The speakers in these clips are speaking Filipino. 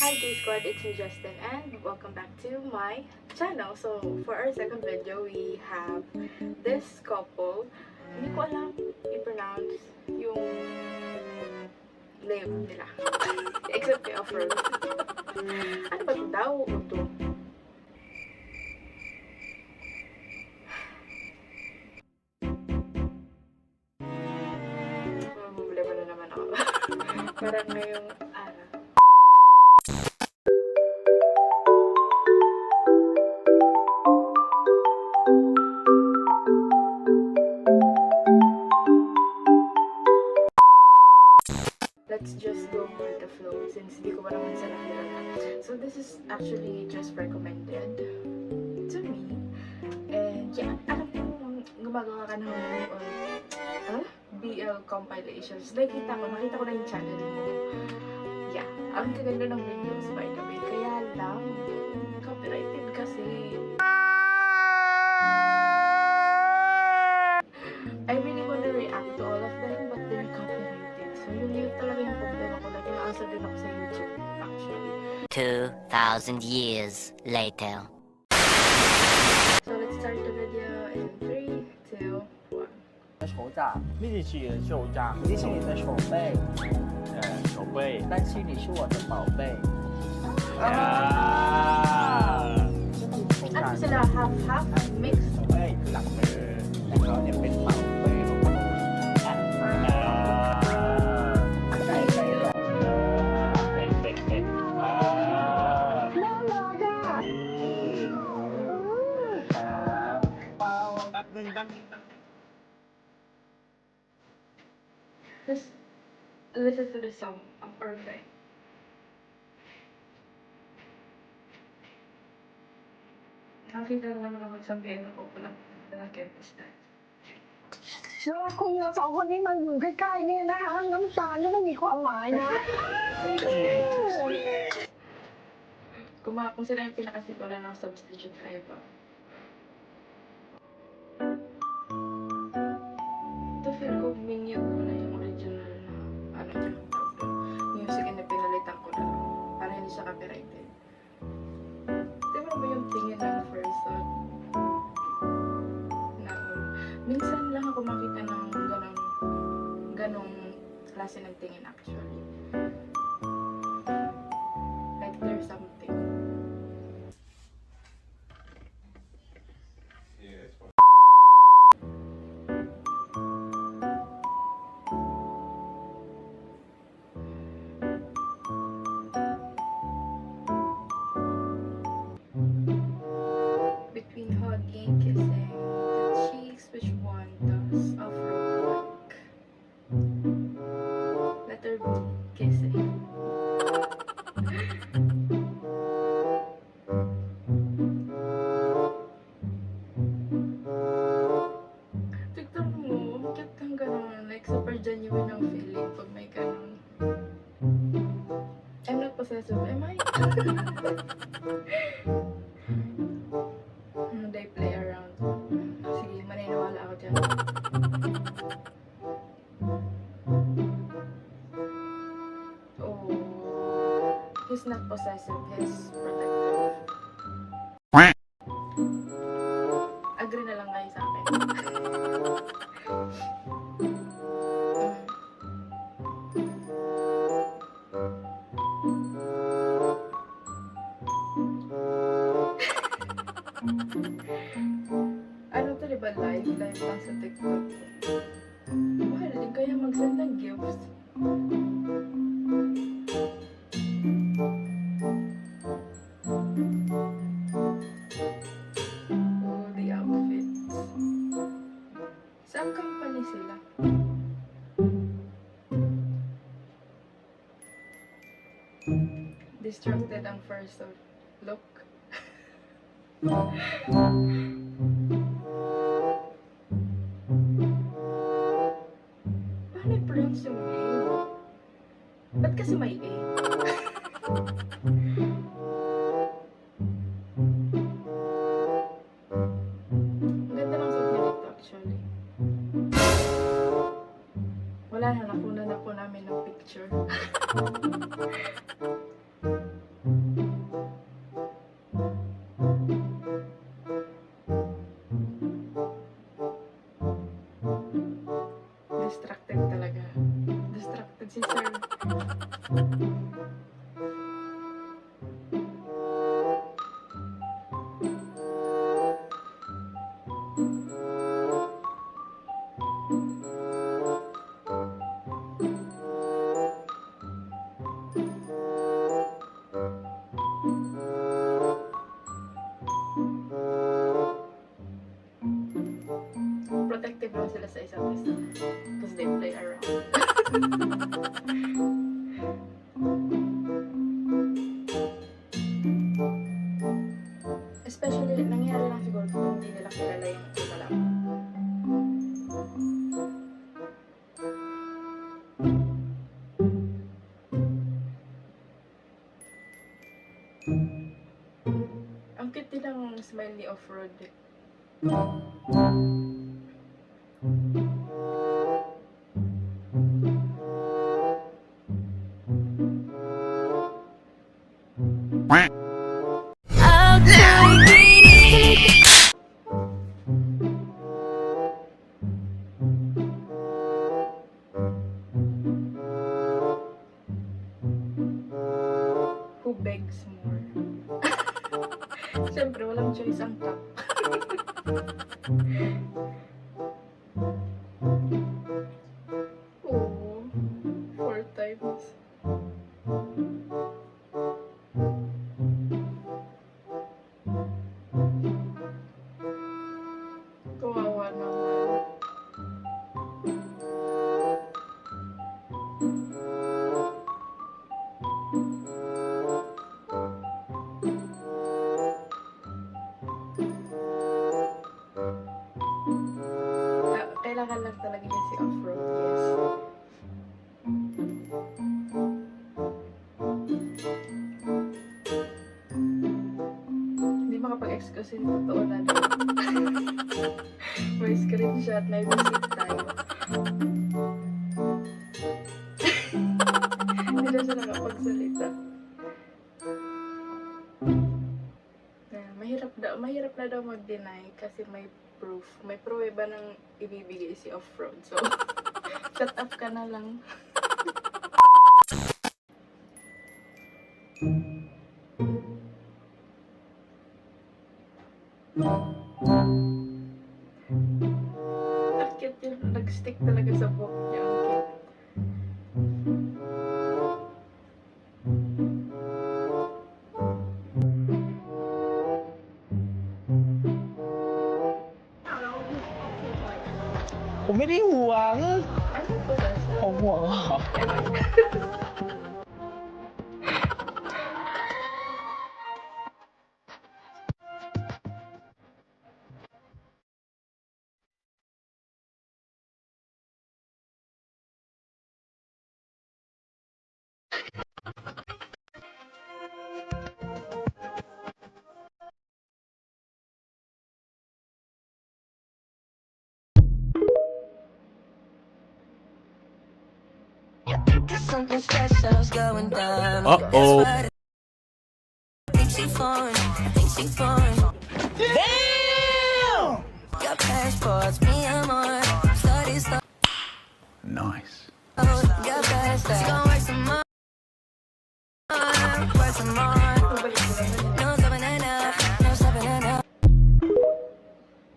Hi K-Squad, it's me Justin and welcome back to my channel. So for our second video, we have this couple. Hindi ko alam i-pronounce yung name nila. Except kay Off-Road. Ano ba ito daw o to? Problema na naman ako. Parang ngayong araw. Let's just go with the flow since di ko pa naman sila kilala. So this is actually just recommended to me. And yeah, alam mo, gumagawa ka ng BL compilations. Nakita ko na yung channel mo. Yeah, ang kaganda ng videos by the way. Kaya lang, copyrighted kasi. I really wanna react to all of them, but they're copyrighted. So yun talaga yung problema ko. Like, naasa din ako sa YouTube, actually. 2,000 years later. So let's start the video in 3, 2, 1. 手掌，立起你的手掌，立起你的手背，手背单膝，你是我的宝贝。手 Ano 掌， sila? Half mix? เฮ้ยหลังมือแล้วก็เนี่ยเป็นเป่าเป้ลงมือใช่ใช่เลย เป็น น่ารักอ่ะเป่า แป๊บนึงตั้ง Listen to the song of Earthquake. Nakita naman ako sa piano ko pala na campus na. เชื่อว่าคุณเราสองคนนี้มันอยู่ใกล้ๆเนี่ยนะคะน้ำตาลก็ไม่มีความหมายนะ Kung sila yung pinakasipula ng substitute kayo pa. Ito feel ko minute ko na yung original na music na pinalitan ko na para hindi siya copyrighted. Di ba ba yung tingin ng first song? Na minsan lang ako makita ng ganong klase ng tingin actually. Like there's something. Between hugging, kissing, the cheeks, which one does Off-Road like? Letter B, kissing. Tignan mo, cute kang gano'n. Like, super genuine ang feeling pag may gano'n. I'm not possessive, am I? They play around. Sige, maniniwala ako dyan. Oh, he's not possessive, he's protective. Agree na lang kayo sa akin. Ano to, diba? Live lang sa TikTok. Mahal din kaya mag-send ng gifts. Oh, the outfits. Saan company sila? Distracted ang first look. Paano i-pronounce yung name? Ba't kasi may A? Ang ganda ng suit niya dito actually. Wala na, nakunan na po namin ng picture. Protective lang sila sa isa't isa. Because they play around. Especially, nangyari lang siguro kung hindi nila kilala yung isa lang. Ang cute din ang smile ni Off-Road. Who begs more? Siyempre, walang choice ang top. Oo, 4 times. Kawawa naman. Kailangan lang talaga niya si Off-Road, yes. Hindi makapag-excuse yung totoo na doon. May screenshot, may visit tayo. Hindi na siya nakapagsalita. Mahirap na daw mag-deny kasi may proof. May pruweba nang ibibigay si Off-Road. So, shut up ka na lang. Ang cute yun. Nag-stick talaga sa buhok niya. Ang cute.ผมไม่ได้หวง Ano po ba? ผมห่วงเหรอ Something special's going down. Uh-oh. I think she foreign. I think she foreign. Damn! Got passports, me and more. Studies, Nice. got bad stuff. She gon' work some more. Work some more. Balik ko naman. No stopping enough. No stopping enough.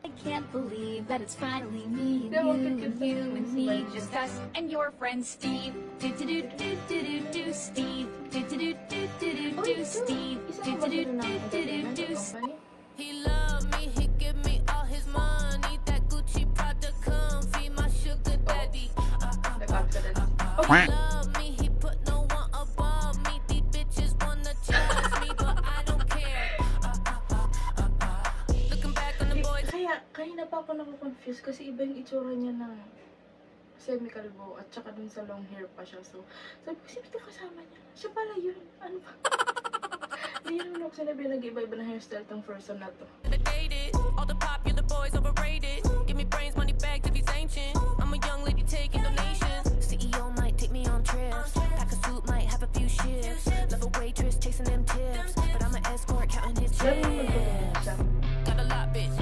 I can't believe that it's finally me Yeah, well, and good, you, good, you and good. me, just us and your friend Steve. Do do do do do do do Steve. Do do do do do do do Steve. Isa Do ko ba do do sila ng do do do do company? He love me, he give me all his money. That Gucci product comfy, my sugar daddy. Nag-accident. Quack. Love me, he put no one above me. These bitches wanna judge me, but I don't care. Looking back on the boys. Kaya na pa ako naku-confuse kasi iba yung itsura niya ng semi-kalbo at saka dun sa long hair pa siya. So, sabi ko, sino ito kasama niya? Siya pala yun. Ano ba? Hindi yun naman ako sinabi, nag-iba-iba na hairstyle tong person na to. Dated. All the popular boys overrated. Give me brains, money bags if he's ancient. I'm a young lady taking donations. CEO might take me on trips. Pack a suit, might have a few shifts. Love a waitress chasing them tips. But I'm an escort counting his Lalo chips. mo magpapalala siya. Got a lot, bitch.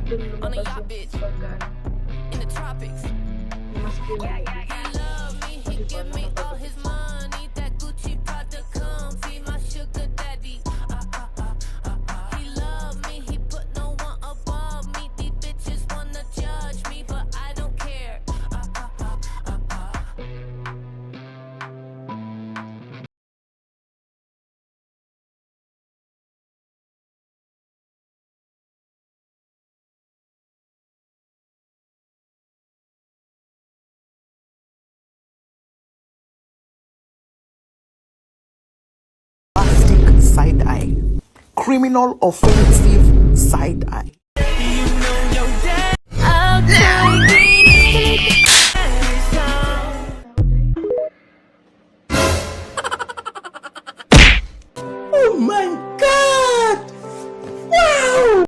Dun lumabas yung pagka, In the tropics. masculine. He love me, he give me all his money. That side eye. Criminal offensive side eye. Oh my God! Wow!